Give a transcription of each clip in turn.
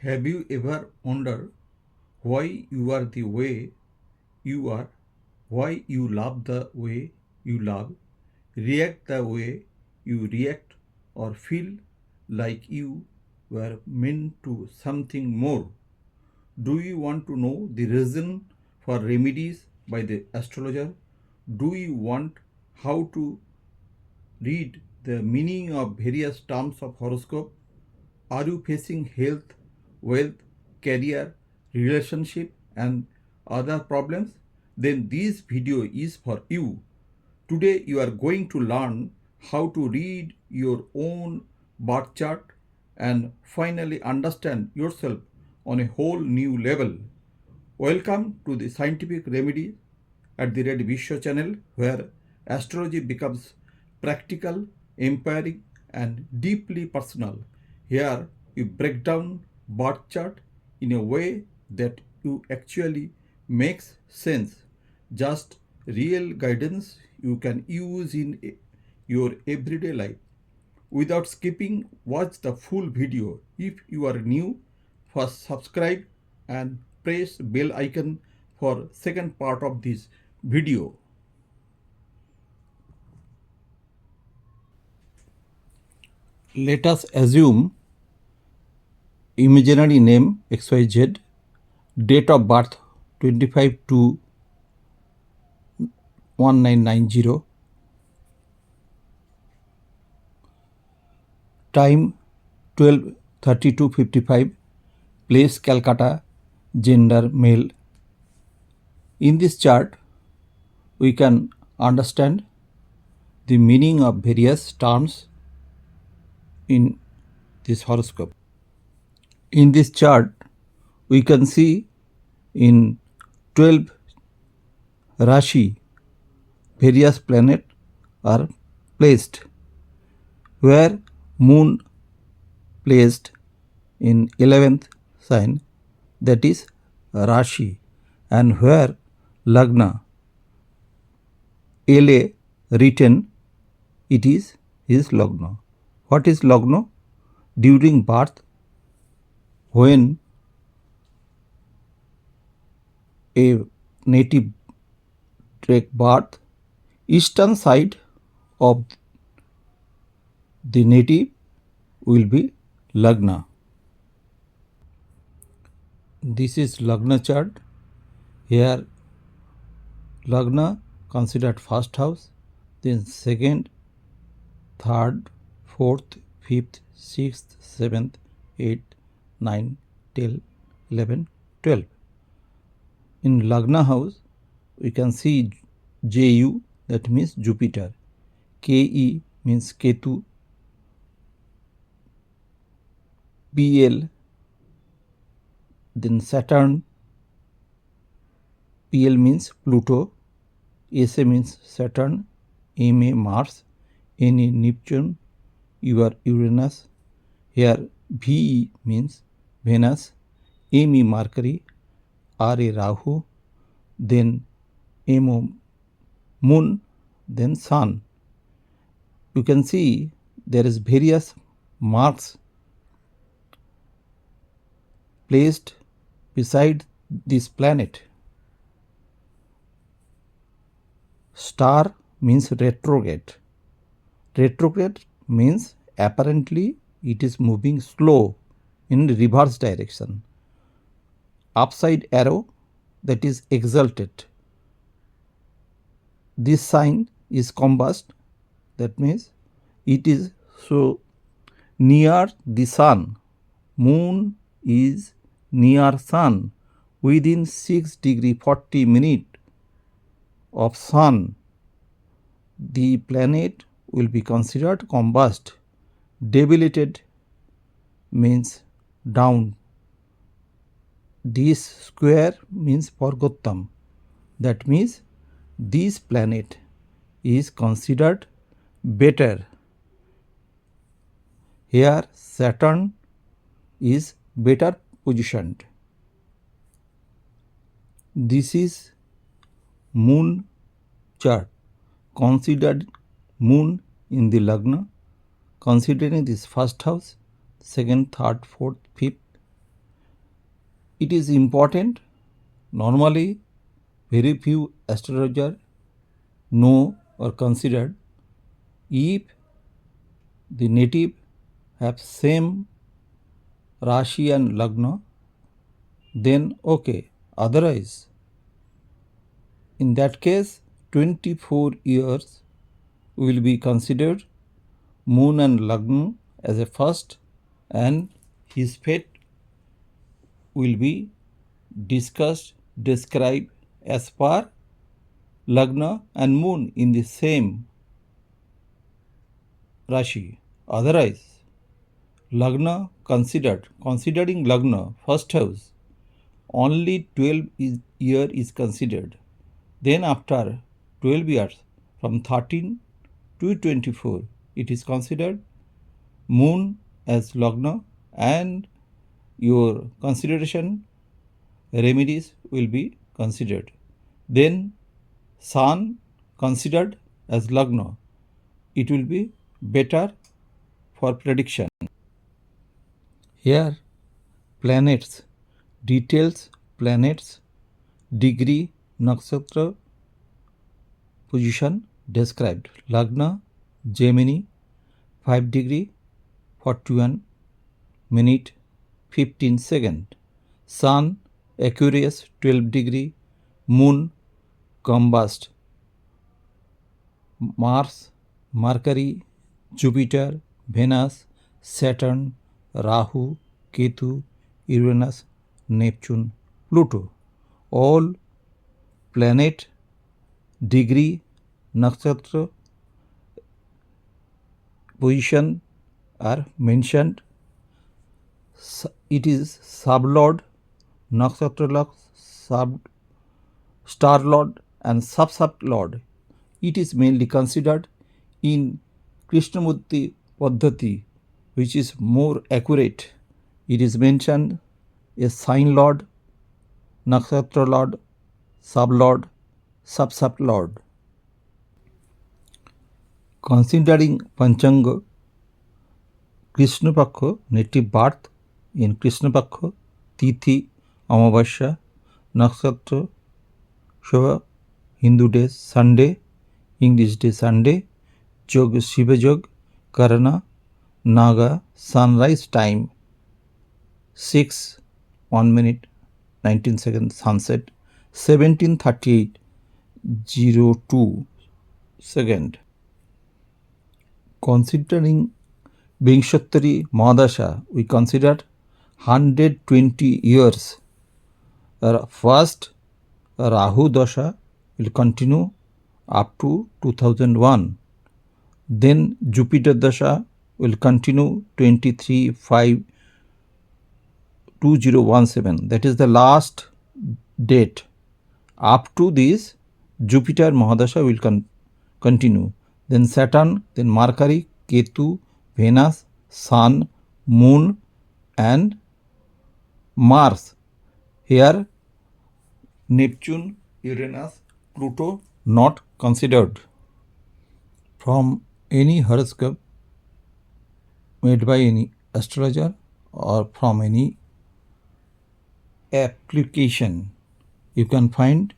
Have you ever wondered why you are the way you are, why you love the way you love, react the way you react, or feel like you were meant to something more? Do you want to know the reason for remedies by the astrologer? Do you want how to read the meaning of various terms of horoscope? Are you facing health, wealth, career, relationship, and other problems? Then this video is for you. Today you are going to learn how to read your own birth chart and finally understand yourself on a whole new level. Welcome to the Scientific Remedy at the Red Vishwa channel, where astrology becomes practical, empowering, and deeply personal. Here we break down birth chart in a way that you actually makes sense. Just real guidance you can use in your everyday life. Without skipping, watch the full video. If you are new, first subscribe and press bell icon for second part of this video. Let us assume imaginary name XYZ, date of birth 25 to 1990, time 12:30 to 55, place Calcutta, gender male. In this chart, we can understand the meaning of various terms in this horoscope. In this chart, we can see in 12 Rashi, various planets are placed, where moon placed in 11th sign, that is Rashi, and where Lagna, LA written, it is his Lagna. What is Lagna? During birth, when a native take birth, eastern side of the native will be Lagna. This is Lagna chart. Here Lagna considered first house, then second, third, fourth, fifth, sixth, seventh, eighth, 9, 10, 11, 12. In Lagna house, we can see JU, that means Jupiter. KE means Ketu. PL, then Saturn. PL means Pluto. SA means Saturn. MA Mars. NA Neptune. UR Uranus. Here VE means Venus. ME Mercury. RA Rahu. Then MO Moon. Then Sun. You can see there is various marks placed beside this planet. Star means retrograde. Retrograde means apparently it is moving slow in reverse direction. Upside arrow, that is exalted. This sign is combust, that means it is so near the sun. Moon is near sun, within 6 degree 40 minute of sun. The planet will be considered combust. Debilitated means down. This square means Forgottam. That means this planet is considered better. Here Saturn is better positioned. This is moon chart. Considered moon in the Lagna, considering this first house, second, third, fourth, fifth. It is important. Normally, very few astrologers know or consider if the native have same Rashi and Lagna, then okay. Otherwise, in that case, 24 years will be considered Moon and Lagna as a first, and his fate will be discussed, described as per Lagna and Moon in the same Rashi. Otherwise, Lagna considering Lagna first house, only 12 year is considered. Then after 12 years, from 13 to 24, it is considered Moon as Lagna, and your consideration remedies will be considered. Then Sun considered as Lagna. It will be better for prediction. Here planets, details planets, degree, nakshatra, position described. Lagna, Gemini, 5 degree, 41 minute, 15 second. Sun, Aquarius, 12 degree. Moon, combust. Mars, Mercury, Jupiter, Venus, Saturn, Rahu, Ketu, Uranus, Neptune, Pluto. All planet, degree, nakshatra, position are mentioned. It is sublord, nakshatra lord, star lord, and sub-lord. It is mainly considered in Krishnamurti Paddhati, which is more accurate. It is mentioned a sign lord, nakshatra lord, sub-lord, sub-lord. Considering Panchanga, Krishna Pakha, native birth in Krishna Pakha, Tithi, Amavasya, Nakshatra, Shobha, Hindu days, Sunday, English day Sunday, Jog, Shiva Jog, Karana, Naga, sunrise time 6 1 minute 19 seconds, sunset 17:38 02 second. Considering Vingshattari Mahadasha, we considered 120 years. First, Rahu Dasha will continue up to 2001. Then Jupiter Dasha will continue 23/5/2017. That is the last date. Up to this, Jupiter Mahadasha will continue. Then Saturn, then Mercury, Ketu, Venus, Sun, Moon, and Mars. Here, Neptune, Uranus, Pluto not considered. From any horoscope made by any astrologer or from any application, you can find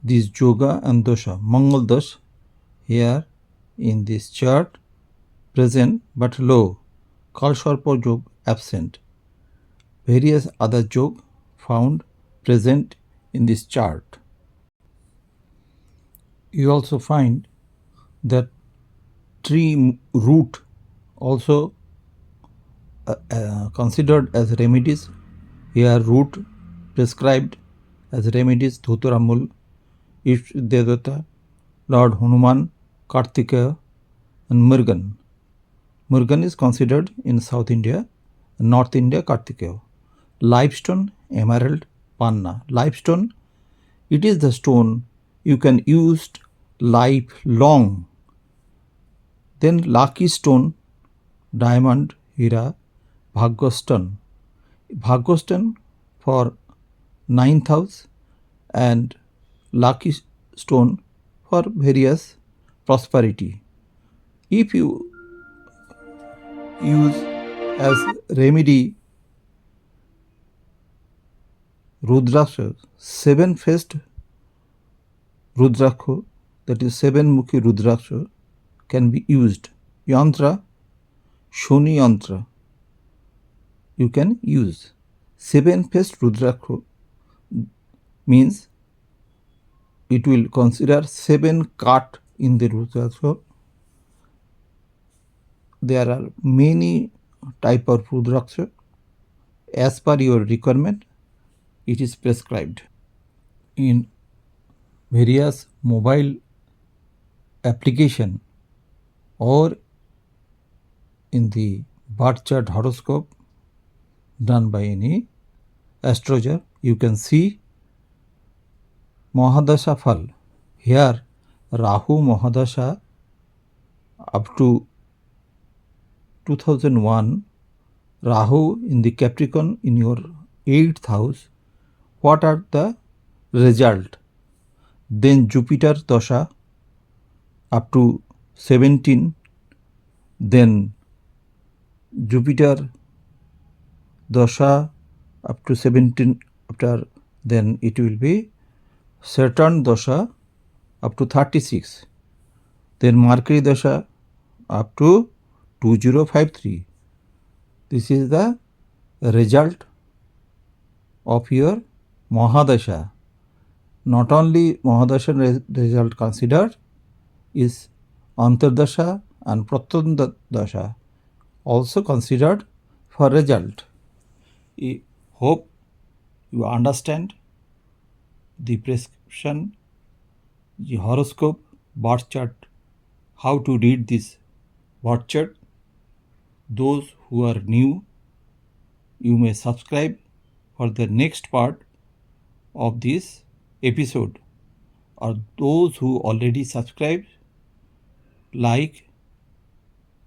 this yoga and dosha, Mangal dosh, here in this chart present but low, Kalsharpa Yog absent. Various other yog found present in this chart. You also find that tree root also considered as remedies. Here root prescribed as remedies: Dhotaramul, Ish Devata, Lord Hanuman, Kartikeya, and Murugan. Murugan is considered in South India, North India Kartikeya. Limestone, emerald, panna. Limestone, it is the stone you can use lifelong. Then lucky stone, diamond, hira, bhaggastone. Bhaggastone for 9th house and lucky stone for various prosperity. If you use as remedy Rudraksha, seven-faced Rudraksha, that is seven-mukhi Rudraksha, can be used. Yantra, Shoni Yantra, you can use. Seven-faced Rudraksha means it will consider seven cut in the Rudraksha. There are many type of Rudraksha. As per your requirement, it is prescribed. In various mobile application or in the birth chart horoscope done by any astrologer, you can see Mahadasha Phal. Here Rahu Mahadasha up to 2001, Rahu in the Capricorn in your 8th house. What are the result? Then Jupiter Dasha up to 17, then Jupiter Dasha up to 17, after then it will be Saturn Dasha up to 36, then Mercury Dasha up to 2053. This is the result of your Mahadasha. Not only Mahadasha result considered, is Antardasha and Pratyandasha also considered for result. I hope you understand the prescription, the horoscope, birth chart, how to read this birth chart. Those who are new, you may subscribe for the next part of this episode, or those who already subscribed, like,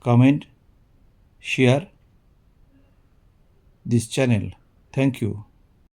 comment, share this channel. Thank you.